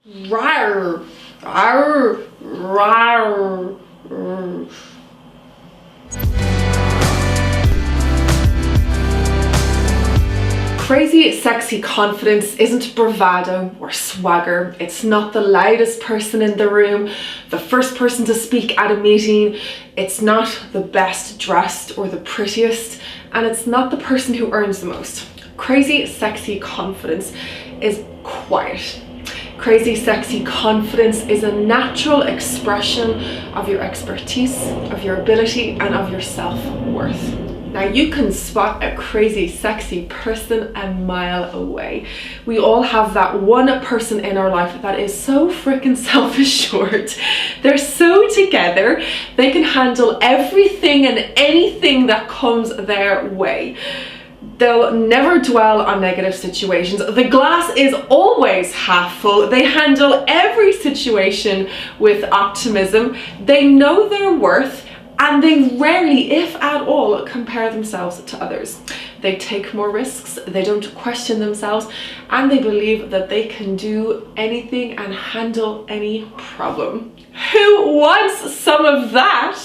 Rawr, rawr, rawr. Crazy, sexy confidence isn't bravado or swagger. It's not the loudest person in the room, the first person to speak at a meeting. It's not the best dressed or the prettiest, and it's not the person who earns the most. Crazy, sexy confidence is quiet. Crazy, sexy confidence is a natural expression of your expertise, of your ability, and of your self-worth. Now, you can spot a crazy, sexy person a mile away. We all have that one person in our life that is so freaking self-assured. They're so together. They can handle everything and anything that comes their way. They'll never dwell on negative situations. The glass is always half full. They handle every situation with optimism. They know their worth, and they rarely, if at all, compare themselves to others. They take more risks, they don't question themselves, and they believe that they can do anything and handle any problem. Who wants some of that?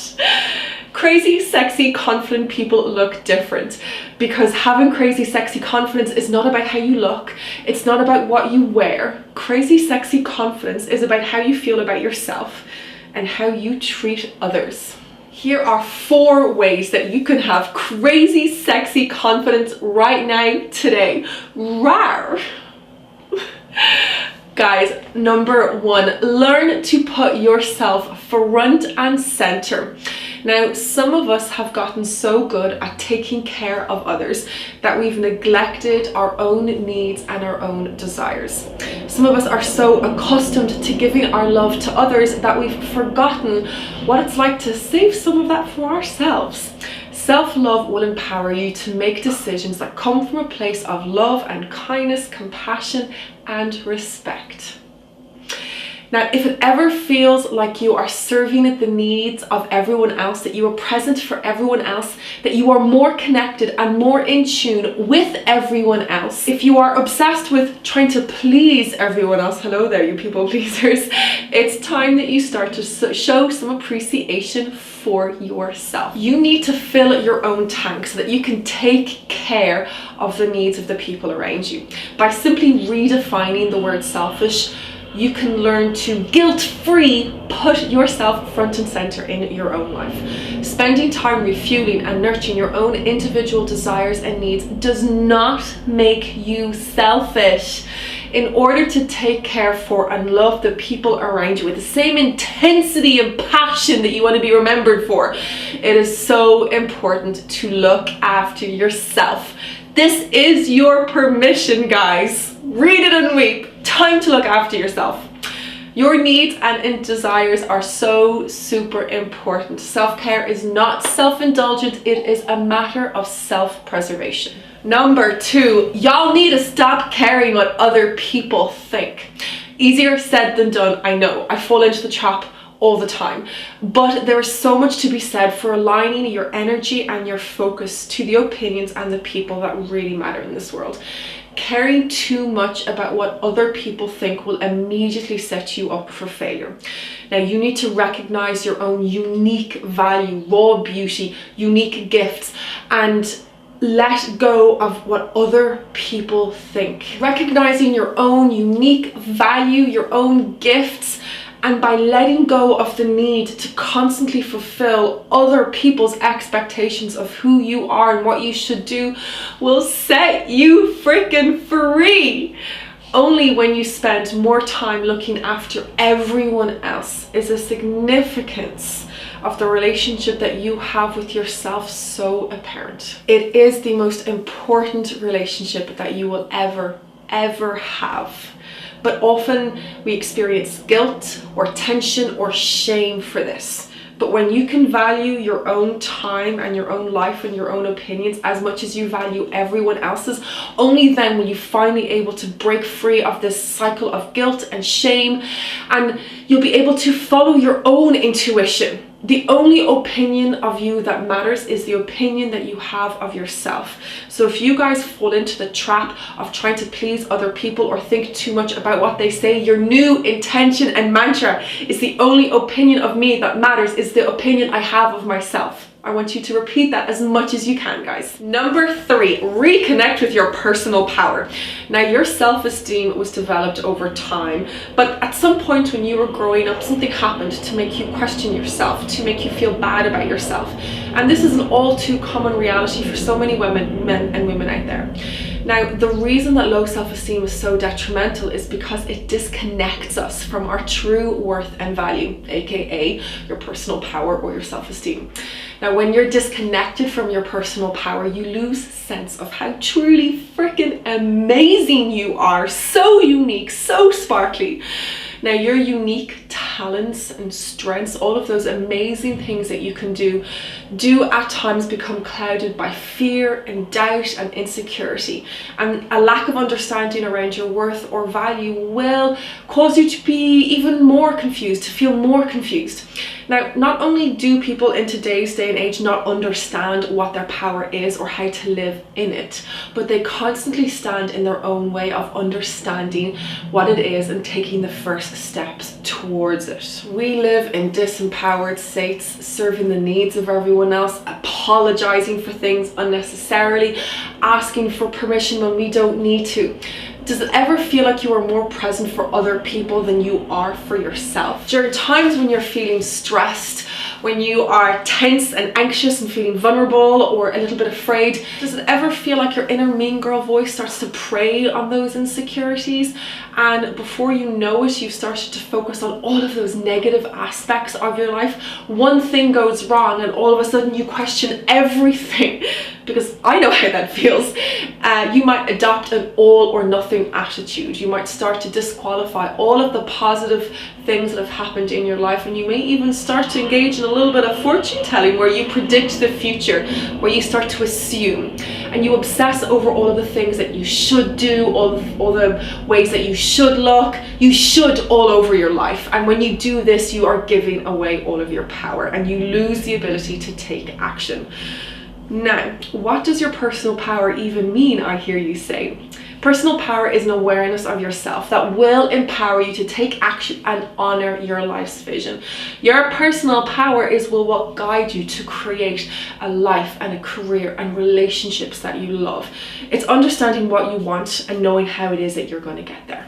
Crazy, sexy, confident people look different, because having crazy, sexy confidence is not about how you look. It's not about what you wear. Crazy, sexy confidence is about how you feel about yourself and how you treat others. Here are 4 ways that you can have crazy, sexy confidence right now, today. Rawr! Guys, number 1, learn to put yourself front and center. Now, some of us have gotten so good at taking care of others that we've neglected our own needs and our own desires. Some of us are so accustomed to giving our love to others that we've forgotten what it's like to save some of that for ourselves. Self-love will empower you to make decisions that come from a place of love and kindness, compassion, and respect. Now, if it ever feels like you are serving the needs of everyone else, that you are present for everyone else, that you are more connected and more in tune with everyone else, if you are obsessed with trying to please everyone else, hello there, you people pleasers, it's time that you start to show some appreciation for yourself. You need to fill your own tank so that you can take care of the needs of the people around you. By simply redefining the word selfish, you can learn to guilt-free put yourself front and center in your own life. Spending time refueling and nurturing your own individual desires and needs does not make you selfish. In order to take care for and love the people around you with the same intensity and passion that you want to be remembered for, it is so important to look after yourself. This is your permission, guys. Read it and weep. Time to look after yourself. Your needs and desires are so super important. Self-care is not self-indulgent. It is a matter of self-preservation. Number 2, y'all need to stop caring what other people think. Easier said than done, I know. I fall into the trap all the time, but there is so much to be said for aligning your energy and your focus to the opinions and the people that really matter in this world. Caring too much about what other people think will immediately set you up for failure. Now, you need to recognize your own unique value, raw beauty, unique gifts, and let go of what other people think. Recognizing your own unique value, your own gifts, and by letting go of the need to constantly fulfill other people's expectations of who you are and what you should do, will set you freaking free. Only when you spend more time looking after everyone else is the significance of the relationship that you have with yourself so apparent. It is the most important relationship that you will ever have. But often we experience guilt or tension or shame for this. But when you can value your own time and your own life and your own opinions as much as you value everyone else's, only then will you finally able to break free of this cycle of guilt and shame, and you'll be able to follow your own intuition. The only opinion of you that matters is the opinion that you have of yourself. So if you guys fall into the trap of trying to please other people or think too much about what they say, your new intention and mantra is the only opinion of me that matters is the opinion I have of myself. I want you to repeat that as much as you can, guys. Number 3, reconnect with your personal power. Now, your self-esteem was developed over time, but at some point when you were growing up, something happened to make you question yourself, to make you feel bad about yourself. And this is an all too common reality for so many women, men and women out there. Now, the reason that low self-esteem is so detrimental is because it disconnects us from our true worth and value, aka your personal power or your self-esteem. Now, when you're disconnected from your personal power, you lose sense of how truly freaking amazing you are. So unique, so sparkly. Now, your unique talents and strengths, all of those amazing things that you can do at times become clouded by fear and doubt and insecurity. And a lack of understanding around your worth or value will cause you to be even more confused, to feel more confused. Now, not only do people in today's day and age not understand what their power is or how to live in it, but they constantly stand in their own way of understanding what it is and taking the first steps towards it. We live in disempowered states, serving the needs of everyone else, apologizing for things unnecessarily, asking for permission when we don't need to. Does it ever feel like you are more present for other people than you are for yourself? During times when you're feeling stressed, when you are tense and anxious and feeling vulnerable or a little bit afraid, does it ever feel like your inner mean girl voice starts to prey on those insecurities? And before you know it, you've started to focus on all of those negative aspects of your life. One thing goes wrong and all of a sudden you question everything, because I know how that feels. You might adopt an all or nothing attitude. You might start to disqualify all of the positive things that have happened in your life, and you may even start to engage in a little bit of fortune telling where you predict the future, where you start to assume and you obsess over all of the things that you should do, all the ways that you should look. You should all over your life, and when you do this, you are giving away all of your power and you lose the ability to take action. Now, what does your personal power even mean, I hear you say? Personal power is an awareness of yourself that will empower you to take action and honor your life's vision. Your personal power is what will guide you to create a life and a career and relationships that you love. It's understanding what you want and knowing how it is that you're going to get there.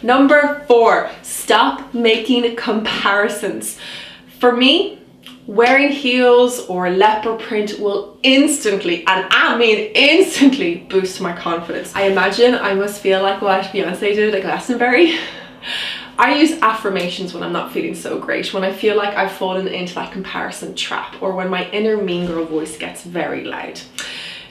Number 4, stop making comparisons. For me, wearing heels or leopard print will instantly, and I mean instantly, boost my confidence. I imagine I must feel like what Beyonce did at Glastonbury. I use affirmations when I'm not feeling so great, when I feel like I've fallen into that comparison trap, or when my inner mean girl voice gets very loud.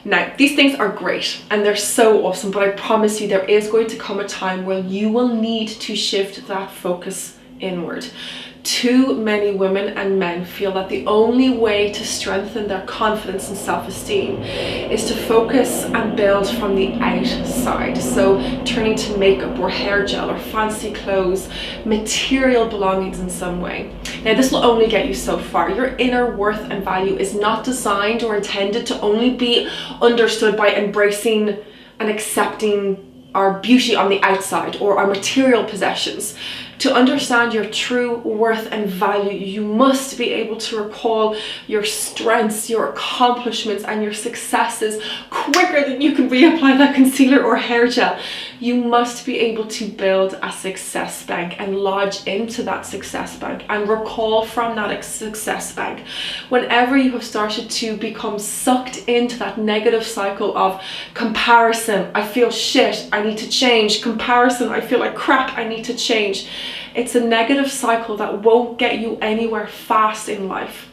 Now, these things are great and they're so awesome, but I promise you there is going to come a time where you will need to shift that focus inward. Too many women and men feel that the only way to strengthen their confidence and self-esteem is to focus and build from the outside. So turning to makeup or hair gel or fancy clothes, material belongings in some way. Now, this will only get you so far. Your inner worth and value is not designed or intended to only be understood by embracing and accepting our beauty on the outside or our material possessions. To understand your true worth and value, you must be able to recall your strengths, your accomplishments, and your successes quicker than you can reapply that concealer or hair gel. You must be able to build a success bank and lodge into that success bank and recall from that success bank. Whenever you have started to become sucked into that negative cycle of comparison, I feel shit, I need to change. Comparison, I feel like crap, I need to change. It's a negative cycle that won't get you anywhere fast in life.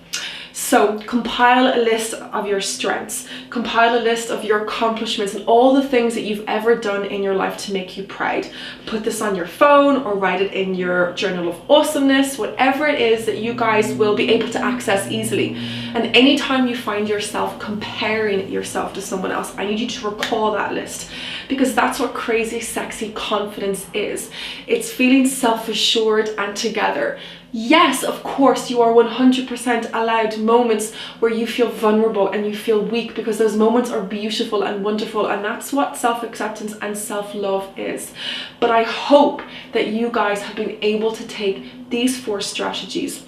So compile a list of your strengths, compile a list of your accomplishments and all the things that you've ever done in your life to make you proud. Put this on your phone or write it in your journal of awesomeness, whatever it is that you guys will be able to access easily. And anytime you find yourself comparing yourself to someone else, I need you to recall that list, because that's what crazy, sexy confidence is. It's feeling self-assured and together. Yes, of course, you are 100% allowed moments where you feel vulnerable and you feel weak, because those moments are beautiful and wonderful, and that's what self-acceptance and self-love is. But I hope that you guys have been able to take these 4 strategies,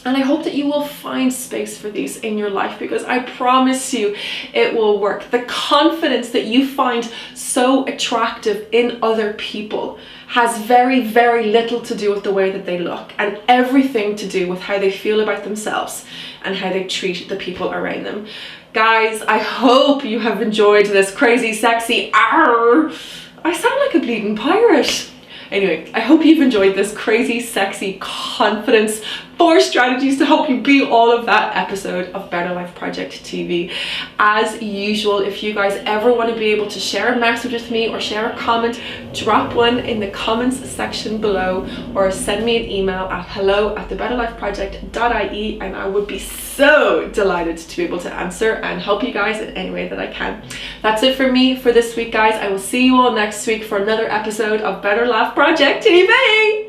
and I hope that you will find space for these in your life, because I promise you it will work. The confidence that you find so attractive in other people has very, very little to do with the way that they look, and everything to do with how they feel about themselves and how they treat the people around them. Guys, I hope you have enjoyed this crazy, sexy, I sound like a bleeding pirate. Anyway, I hope you've enjoyed this crazy, sexy, confidence 4 strategies to help you be all of that episode of Better Life Project TV. As usual, if you guys ever want to be able to share a message with me or share a comment, drop one in the comments section below, or send me an email at hello@thebetterlifeproject.ie, and I would be so delighted to be able to answer and help you guys in any way that I can. That's it for me for this week, guys. I will see you all next week for another episode of Better Life Project TV.